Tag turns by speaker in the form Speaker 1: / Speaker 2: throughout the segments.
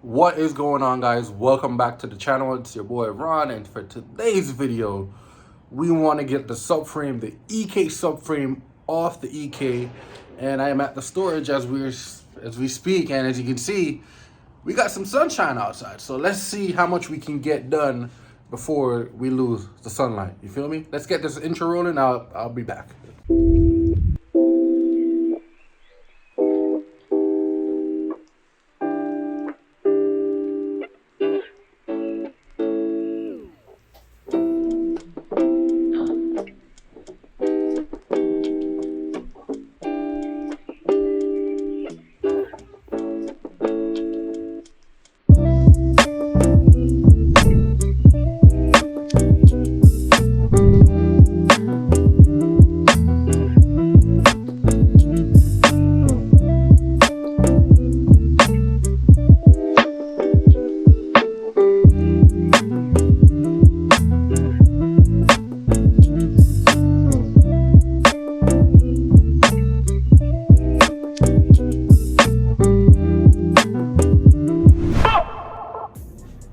Speaker 1: What is going on, guys? Welcome back to the channel. It's your boy Ron, and for today's video we want to get the subframe, the EK subframe, off the EK. And I am at the storage as we speak, and as you can see, we got some sunshine outside, so let's see how much we can get done before we lose the sunlight. You feel me? Let's get this intro rolling. I'll be back.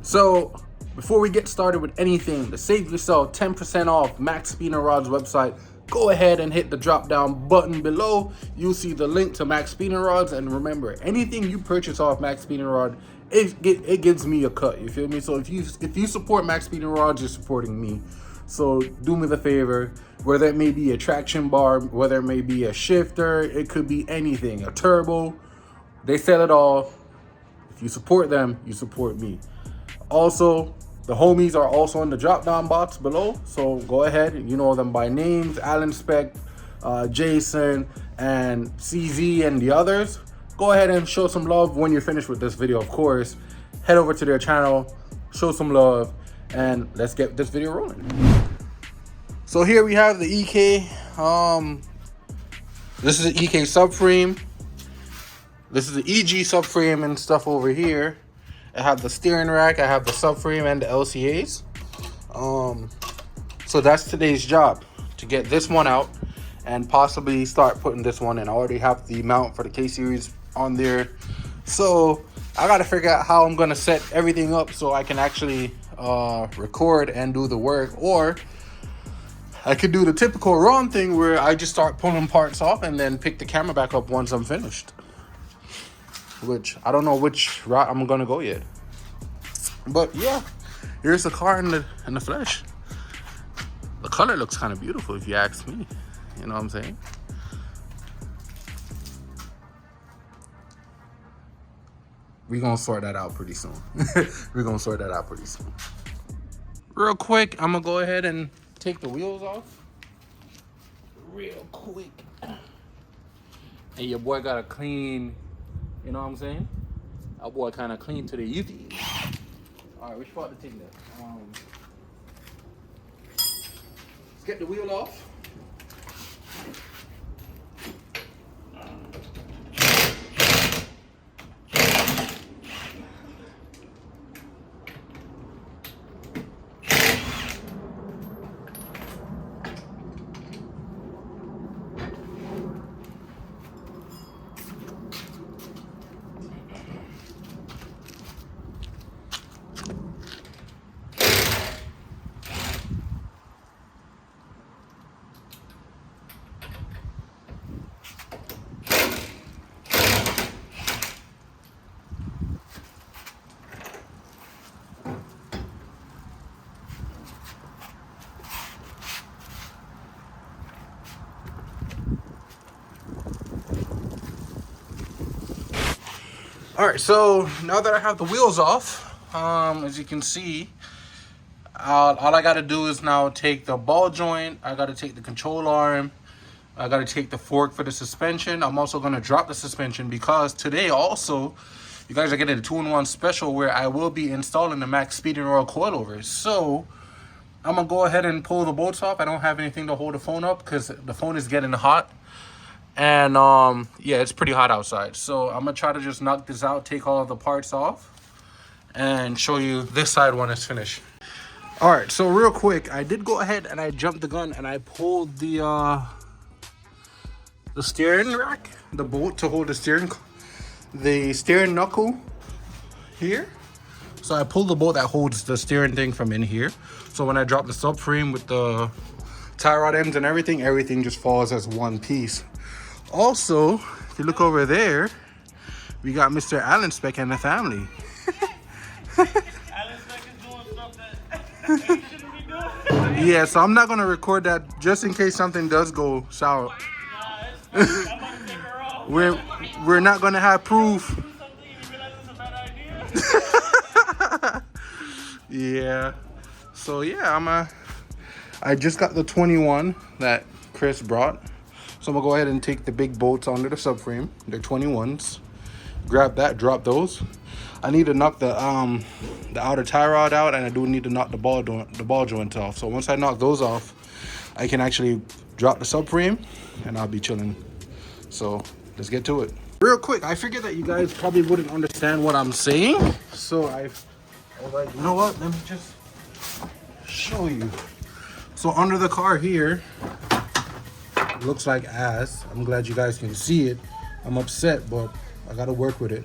Speaker 1: So, before we get started with anything, to save yourself 10% off Max Spinner Rod's website, go ahead and hit the drop down button below. You'll see the link to Max Spinner Rods, and remember, anything you purchase off Max Spinner Rod, it gives me a cut. You feel me? So if you support Max Spinner Rods, you're supporting me. So do me the favor, whether it may be a traction bar, whether it may be a shifter, it could be anything, a turbo. They sell it all. If you support them, you support me. Also, the homies are also in the drop down box below, so go ahead, you know them by names: Alan Speck, Jason, and CZ, and the others. Go ahead and show some love when you're finished with this video. Of course, head over to their channel, show some love, and let's get this video rolling. So here we have the EK. This is the EK subframe. This is the EG subframe and stuff over here. I have the steering rack, I have the subframe, and the LCAs. So that's today's job, to get this one out and possibly start putting this one in. I already have the mount for the K series on there, so I gotta figure out how I'm gonna set everything up so I can actually record and do the work. Or I could do the typical Ron thing where I just start pulling parts off and then pick the camera back up once I'm finished, which I don't know which route I'm gonna go yet. But yeah, here's the car in the flesh. The color looks kind of beautiful, if you ask me. You know what I'm saying? We're gonna sort that out pretty soon. We're gonna sort that out pretty soon. Real quick, I'm gonna go ahead and take the wheels off. Real quick. And your boy got a clean, you know what I'm saying? Our boy kind of clean to the UV. All right, which part to take that? Let's get the wheel off. All right, so now that I have the wheels off, as you can see, all I gotta do is now take the ball joint, I gotta take the control arm, I gotta take the fork for the suspension. I'm also gonna drop the suspension because today also, you guys are getting a 2-in-1 special where I will be installing the Max Speed and Royal coilovers. So I'm gonna go ahead and pull the bolts off. I don't have anything to hold the phone up because the phone is getting hot. And yeah, it's pretty hot outside, so I'm gonna try to just knock this out, take all of the parts off, and show you this side when it's finished. All right, so real quick, I did go ahead and I jumped the gun and I pulled the steering rack, the bolt to hold the steering knuckle. here. So I pulled the bolt that holds the steering thing from in here. So when I drop the subframe with the tie rod ends and everything just falls as one piece. Also, if you look over there, we got Mr. Allen Speck and the family.
Speaker 2: Allen Speck is doing stuff that he shouldn't be doing.
Speaker 1: Yeah, so I'm not gonna record that just in case something does go sour.
Speaker 2: Nah, it's fine. I'm about to take her off.
Speaker 1: We're not gonna have proof.
Speaker 2: Do something and you realize it's a bad idea.
Speaker 1: Yeah. So yeah, I just got the 21 that Chris brought. So I'm gonna go ahead and take the big bolts onto the subframe. They're 21s. Grab that, drop those. I need to knock the outer tie rod out, and I do need to knock the ball joint off. So once I knock those off, I can actually drop the subframe and I'll be chilling. So let's get to it. Real quick, I figured that you guys probably wouldn't understand what I'm saying. So I was like, you know what? Let me just show you. So under the car here, it looks like ass. I'm glad you guys can see it. I'm upset, but I gotta work with it.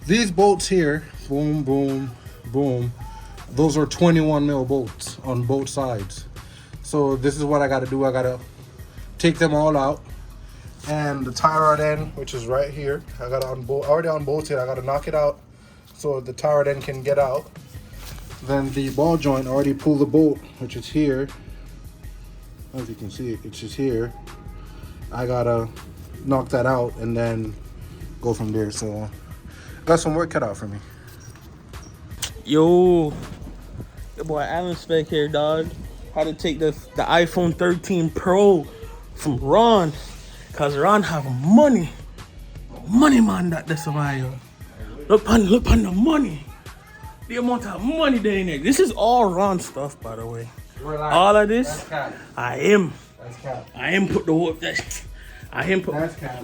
Speaker 1: These bolts here, boom, boom, boom. Those are 21 mil bolts on both sides. So this is what I gotta do. I gotta take them all out. And the tie rod end, which is right here, I gotta already unbolted. I gotta knock it out so the tie rod end can get out. Then the ball joint, already pulled the bolt, which is here. As you can see, it's just here. I gotta knock that out and then go from there. So got some work cut out for me.
Speaker 2: Yo, your boy Allen Speck here, dog. How to take the iPhone 13 Pro from Ron. Cause Ron have money. Money man that this yo. Look on the money. The amount of money they in there. This is all Ron stuff, by the way.
Speaker 1: Relax.
Speaker 2: All of this, I am put the whole that. I am put.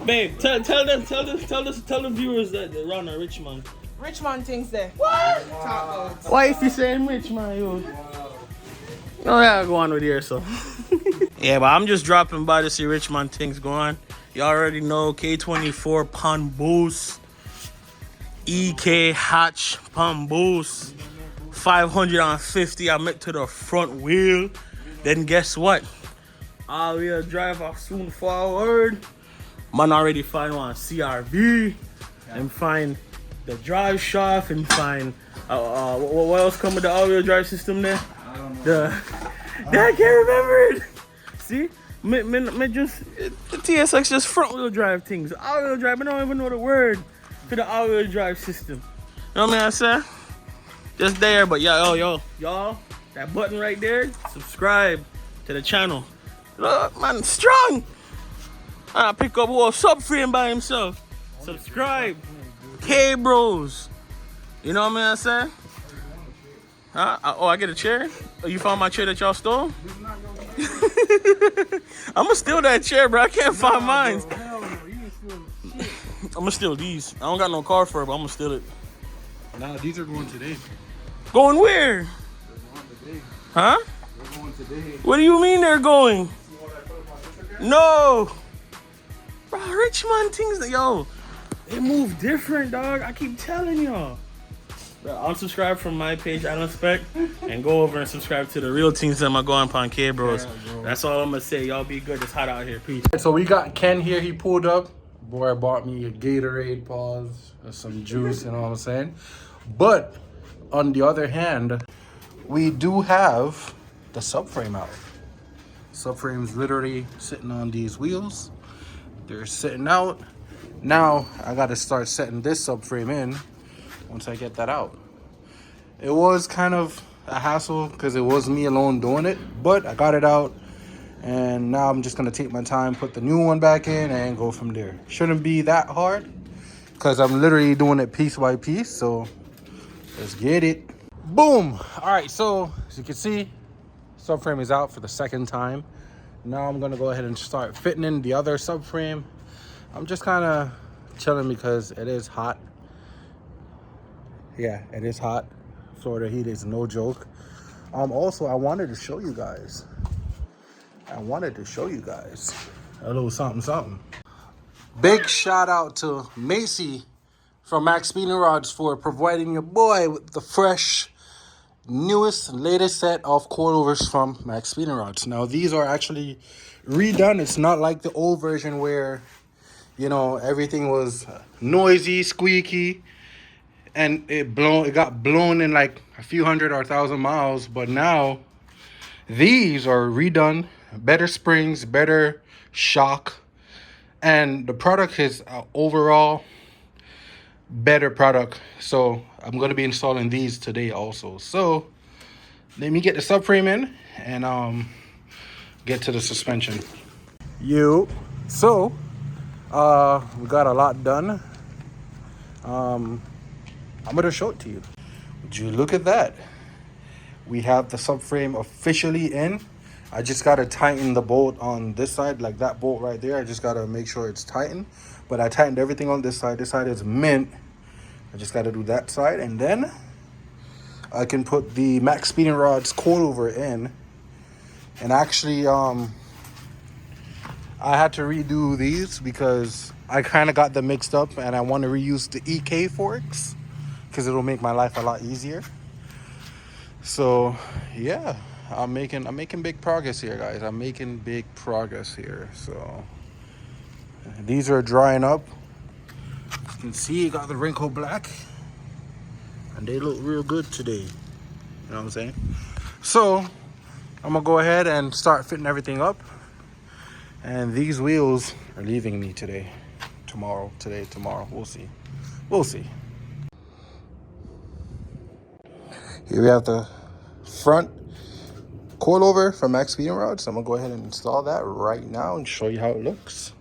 Speaker 2: Babe, tell the viewers that Ron a rich man.
Speaker 3: Rich man things there.
Speaker 2: What?
Speaker 3: Wow.
Speaker 2: Why if you saying rich man, yo? No, yeah, go on with here, so. Yeah, but I'm just dropping by to see rich man things go on. You already know K24 Pan Boost, EK Hatch Pan Boost, 550. I met to the front wheel. Then guess what? All wheel drive off soon forward. Man already find one CRV and find the drive shaft and find what else come with the all wheel drive system there?
Speaker 1: I don't know.
Speaker 2: I can't remember it. See, me just the TSX just front wheel drive things. All wheel drive, I don't even know the word for the all wheel drive system. You know what I said? Just there, but y'all, that button right there, subscribe to the channel. Look, man, strong. I pick up a subframe by himself. Subscribe, Kbros. You know what I say? Huh? Oh, I get a chair? Oh, you found my chair that y'all stole? I'ma steal that chair, bro. I can't find mine. I'ma steal these. I don't got no car for it, but I'ma steal it.
Speaker 1: Nah, these are going today.
Speaker 2: Going where?
Speaker 1: They're going today.
Speaker 2: Huh?
Speaker 1: They're going today.
Speaker 2: What do you mean they're going? No. Bro, rich man things, yo. They move different, dog. I keep telling y'all. Bro, unsubscribe from my page, Allen Speck, and go over and subscribe to the real teams that I'm going upon Kbros. Yeah, that's all I'm gonna say. Y'all be good. It's hot out here. Peace.
Speaker 1: So we got Ken here. He pulled up. Boy bought me a Gatorade, some juice, you know what I'm saying? But on the other hand, we do have the subframe out. Subframe's literally sitting on these wheels. They're sitting out. Now I gotta start setting this subframe in once I get that out. It was kind of a hassle because it was me alone doing it, but I got it out. And now I'm just gonna take my time, put the new one back in and go from there. Shouldn't be that hard because I'm literally doing it piece by piece. So let's get it. Boom. All right, so as you can see, subframe is out for the second time. Now I'm gonna go ahead and start fitting in the other subframe. I'm just kind of chilling because it is hot. Yeah, it is hot. Florida heat is no joke. Also, I wanted to show you guys. A little something. Big shout out to Macy from Max Speeding Rods for providing your boy with the fresh, newest and latest set of coilovers from Max Speeding Rods. Now these are actually redone. It's not like the old version where, you know, everything was noisy, squeaky, and it got blown in like a few hundred or 1,000 miles. But now these are redone, better springs, better shock, and the product is overall better product. So I'm going to be installing these today also. So let me get the subframe in and get to the suspension. So we got a lot done. I'm gonna show it to you. Would you look at that? We have the subframe officially in. I just gotta tighten the bolt on this side, like that bolt right there. I just gotta make sure it's tightened. But I tightened everything on this side. This side is mint. I just gotta do that side, and then I can put the Max Speeding Rods coilover in. And actually, I had to redo these because I kind of got them mixed up, and I want to reuse the EK forks because it'll make my life a lot easier. So yeah, I'm making big progress here, guys. I'm making big progress here. So these are drying up. You can see you got the wrinkle black, and they look real good today. You know what I'm saying? So I'm gonna go ahead and start fitting everything up. And these wheels are leaving me today. Tomorrow. We'll see. Here we have the front coilover from Max Speeding Rods. So I'm gonna go ahead and install that right now and show you how it looks.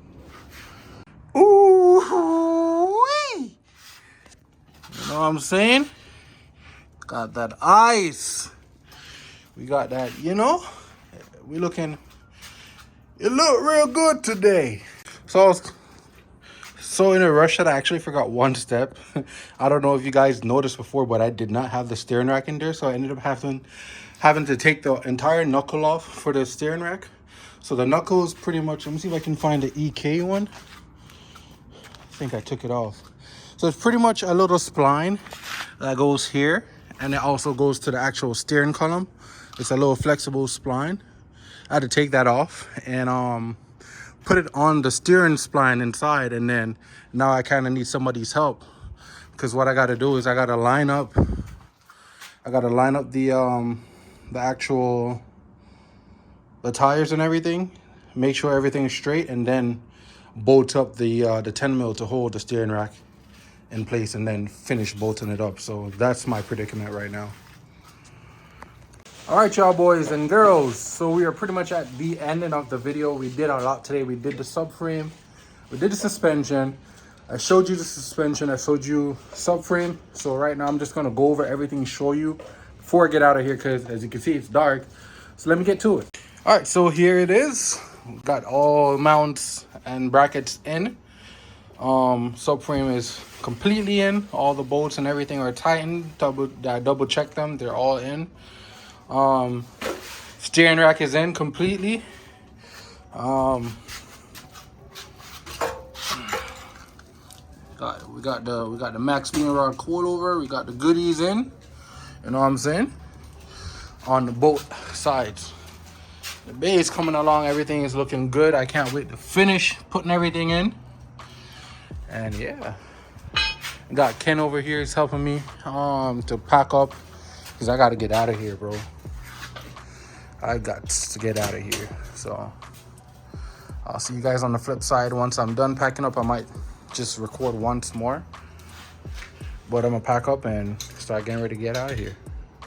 Speaker 1: Ooh-wee! You know what I'm saying? Got that ice. We got that, you know? It looked real good today. So I was so in a rush that I actually forgot one step. I don't know if you guys noticed before, but I did not have the steering rack in there. So I ended up having to take the entire knuckle off for the steering rack. So the knuckle is pretty much, let me see if I can find the EK one. I think I took it off. So it's pretty much a little spline that goes here. And it also goes to the actual steering column. It's a little flexible spline. I had to take that off and put it on the steering spline inside, and then now I kind of need somebody's help because what I got to do is I got to line up the tires and everything, make sure everything is straight, and then bolt up the 10 mil to hold the steering rack in place, and then finish bolting it up. So that's my predicament right now. All right, y'all boys and girls, so we are pretty much at the ending of the video. We did a lot today. We did the subframe, we did the suspension, I showed you the suspension, I showed you subframe. So right now I'm just going to go over everything, show you before I get out of here, because as you can see it's dark. So let me get to it. All right, so here it is. We've got all mounts and brackets in. Subframe is completely in. All the bolts and everything are tightened. I double checked them, they're all in. Steering rack is in completely. We got the Max Speeding Rod coilover. We got the goodies in. You know what I'm saying? On the both sides. The base coming along. Everything is looking good. I can't wait to finish putting everything in. And yeah, I got Ken over here. He's helping me to pack up because I got to get out of here, bro. I got to get out of here. So I'll see you guys on the flip side. Once I'm done packing up, I might just record once more. But I'm gonna pack up and start getting ready to get out of here.